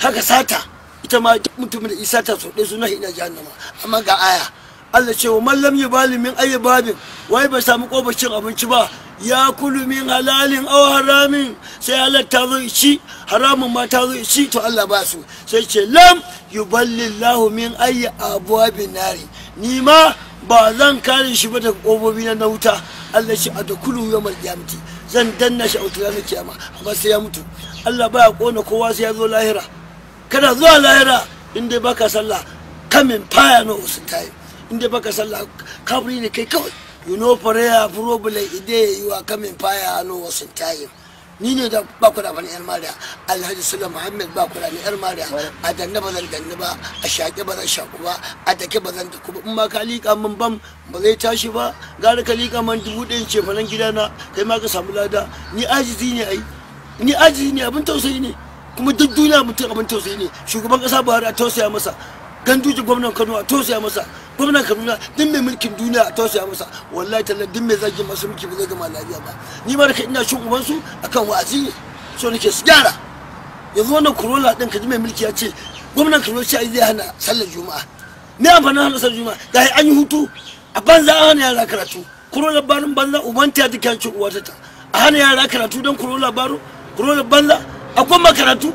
haka sata ita ma mutumin da isa ta so ɗaya suna ina jahannama. Amma ga aya Allah ce wa mallam yubali min ayi babin wai bai samu kofacin abinci ba ya kulu min halalin aw haramin sai Allah ta zo ci haramun ma ta zo ci to Allah ba su sai ce lam yuballillahu min ayi abwabin nari ni ma ba zan kare shi ba daga kofofi na wuta. Allah ce adkhulu yawmal qiyamati zan danna shi a wutar ranar kiyama amma sai ya mutu. Allah baya kona kowa sai ya zo lahira. Kana zuwa lahira in dai baka sallah kamin fire no usutai in dai baka sallah kabri ne kai kawai. You know prayer problem ide you are coming fire no usutai. Ni ne da ba ku da bani yar mariya Alhaji Sulaiman Muhammad ba ku da ni yar mariya a danna ba zan danna ba a shaƙe ba zan shaƙu ba a take ba zan taku ba in ma ka liƙa min bam ba zai tashi ba gara ka liƙa man 1000 ce fanan gidana kai ma ka samu lada. Ni ajizi ne ai ni ajizi ne abin tausayi ne kuma duk duniya mutum abin tausayi ne. Shugaban kasa Buhari a tausaya masa, Ganduje gwamnan Kano a tausaya masa, gwamnan Kaduna duk mai mulkin duniya a tausaya masa. Wallahi tallan duk mai zagin masu mulki ba zai gama lafiya ba. Ni ma da ina shin uban su akan wa'azi ne so nake su gyara. Yanzu wannan Corolla din ka ji mai mulki ya ce gwamnan Kano sai zai hana sallar Juma'a. Me amfanin hana sallar Juma'a? Ga an yi hutu a banza an hana yara karatu. Corolla barin banza uban ta ta kan uwata ta. A hana yara karatu don Corolla baro, Corolla banza akwai makaratu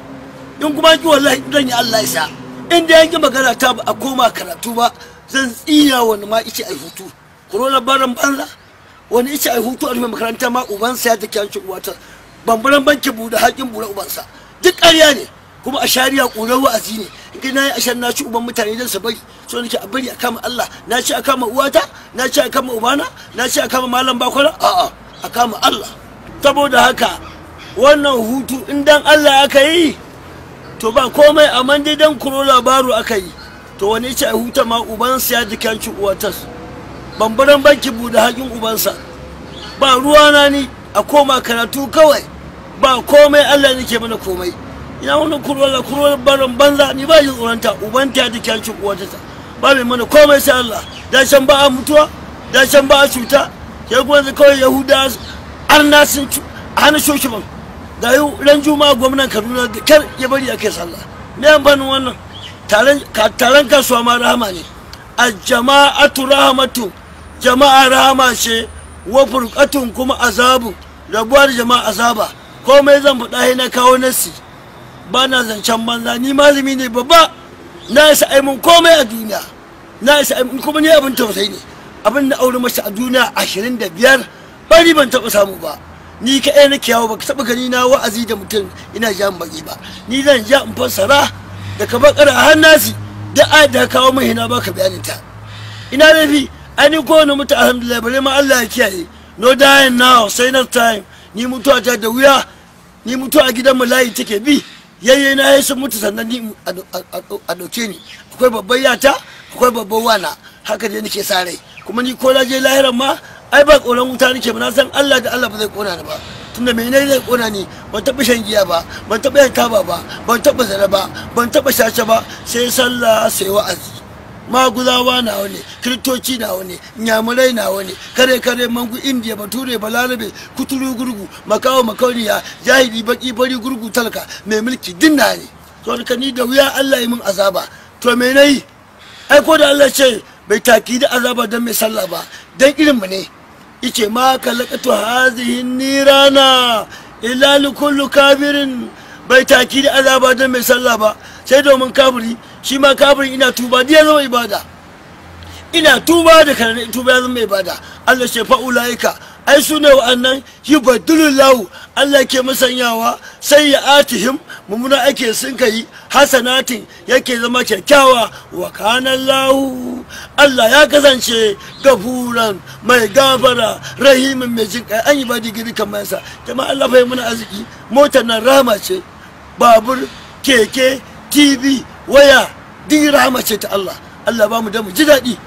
in kuma ki wallahi dan ya Allah ya sa in da yanki magana ta a koma karatu ba zan tsiya wani ma ice ai hutu. Corolla baran banza wani ice ai hutu a rufe makaranta ma uban sa ya take yanki uwata bambaran banki bude hakin bura uban sa duk ƙarya ne kuma a shari'a ƙurar wa'azi ne in na yi ashan na ci uban mutane dan su bari so nake a bari a kama Allah na ci a kama uwata na ci a kama ubana na ci a kama malam bakwara a'a a kama Allah. Saboda haka wannan hutu in dan Allah aka yi to ba komai amma dai dan Corolla baro aka yi to wani ce a huta ma ubansa ya jikanci uwatas bambaran banki bude hakin ubansa ba ruwa na ni a koma karatu kawai ba komai Allah nake mana komai. Ina wannan Corolla baron banza ni ba yin tsoronta ubanta ya jikanci uwatas ba mai mana komai sai Allah. Da shan ba a mutuwa da shan ba a cuta sai kuma kawai Yahuda arna sun a hana shoshiman da yau ran Juma'a gwamnan Kaduna da kar ya bari a kai sallah. Me amfanin wannan taron kasuwa ma rahama ne. A jama'atu rahmatu jama'a rahama ce wa furqatun kuma azabu rabuwar jama'a azaba. Komai zan faɗa na kawo nasi ba na zancen banza ni malami ne babba na isa ai mun komai a duniya na isa ai kuma ni abin tausayi ne abin da aure masa a duniya 25 bari ban taɓa samu ba. Ni kaɗai na kiyawo baka taɓa gani na wa'azi da mutum ina jan baki ba. Ni zan ja in fassara da ka bakara a hannasi da ayat da kawo mai hina baka bayanin ta. Ina rafi ai ni kowane mutu alhamdulillah bare ma Allah ya kiyaye. No dying now say no time. Ni mutuwa ta da wuya ni mutuwa a gidan mu layi take bi yayye na yayin sun mutu sannan ni a dauke ni. Akwai babban yata akwai babban wana haka dai nake sa rai kuma ni ko na je lahiran ma ai ba tsoron wuta nake ba na san Allah da Allah ba zai kona ni ba tunda me ne zai kona ni ban taɓa shan giya ba ban taɓa yin taba ba ban taɓa zina ba ban taɓa shace ba sai sallah sai wa'azi. Maguzawa nawa ne kiristoci nawa ne nyamurai nawa ne kare mangu indiya bature balarabe kuturu gurgu makawo makauniya jahili baki bari gurgu talaka mai mulki dinna ne to ka ni da wuya Allah yi min azaba to me nayi ai ko da Allah ce bai taki da azaba dan mai sallah ba dan irin mu ne yace ma kalaqatu hazihi nirana illa likullu kafirin bai taki da azaba dan mai sallah ba sai domin kafiri shi ma kafirin ina tuba da ya zama ibada ina tuba da kana tuba ya zama ibada. Allah ce fa ulaika ai su ne wa'annan yubaddilullahu Allah ke musanyawa sai ya atihim mummuna ake sun kai hasanatin yake zama kyakkyawa wa kana Allah ya kasance gafuran mai gafara rahimin mai jin kai an yi ba digiri kamar sa jama'a Allah bai muna arziki motar nan rahama ce babur keke TV waya din rahama ce ta Allah. Allah ba mu da mu ji daɗi.